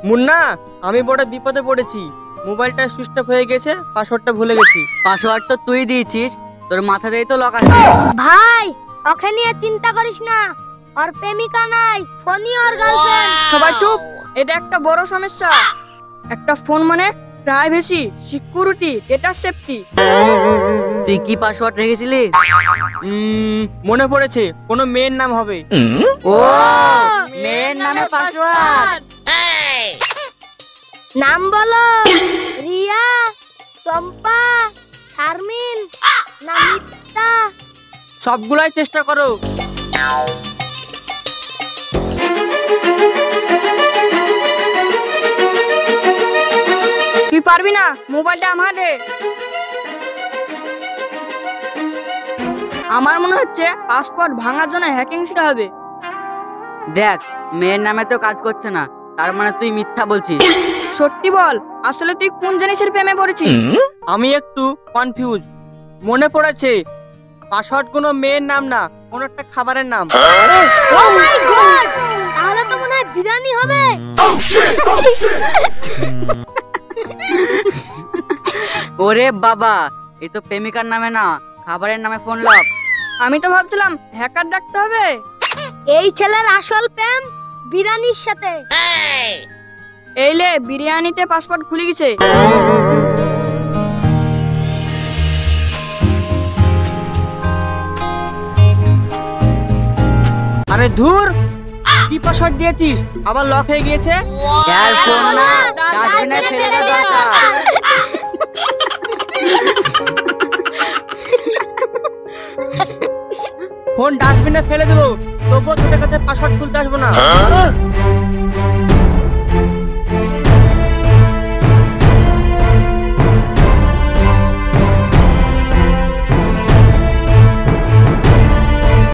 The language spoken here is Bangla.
মুন্না, আমি বড় বিপদে পড়েছি। মোবাইলটা সুইচ অফ হয়ে গেছে, পাসওয়ার্ডটা ভুলে গেছি। পাসওয়ার্ড তো তুই দিয়েছিস, তোর মাথাতেই তো লক আছে। ভাই ওকে নিয়ে চিন্তা করিস না, আর প্রেমিকা নাই, ফোনই ওর গার্লফ্রেন্ড। সবাই চুপ, এটা একটা বড় সমস্যা। একটা ফোন মানে প্রাইভেসি, সিকিউরিটি, ডেটা সেফটি। তুই কি পাসওয়ার্ড রেখেছিলি? মনে পড়েছে, কোনো মেয়ের নাম হবে। ও, মেয়ের নামে পাসওয়ার্ড। নাম বলো। রিয়া, চম্পা, শারমিন, নামিতা। সবগুলাই চেষ্টা করো। তুই পারবি না, মোবাইলটা আমার দে। আমার মনে হচ্ছে পাসওয়ার্ড ভাঙার জন্য হ্যাকিং শিখতে হবে। দেখ, মেয়ের নামে তো কাজ করছে না, তার মানে তুই মিথ্যা বলছিস। সত্যি বল, আসলে তুই কোন জিনিসের প্রেমে পড়েছিস? আমি একটু কনফিউজ। মনে পড়েছে, পাসওয়ার্ড কোনো মেয়ের নাম না, কোনো একটা খাবারের নাম। ও মাই গড, তাহলে তো মনে হয় বিরিয়ানি হবে। ওরে বাবা, এই তো প্রেমিকার নামে না, খাবারের নামে ফোন লক। আমি তো ভাবছিলাম হ্যাকার ডাকতে হবে। এই ছেলের আসল প্রেম বিরিয়ানির সাথে। এই লে, বিরিয়ানিতে পাসওয়ার্ড খুলে গেছে। আরে ধুর, কি পাসওয়ার্ড দিয়েছিস, আবার লক হয়ে গিয়েছে। यार ফোন না, ডাস্টবিনে ফেলে দেওয়া দরকার। ফোন ডাস্টবিনে ফেলে দেবো, তবুও তোদের কাছে পাসওয়ার্ড খুলতে আসবো না।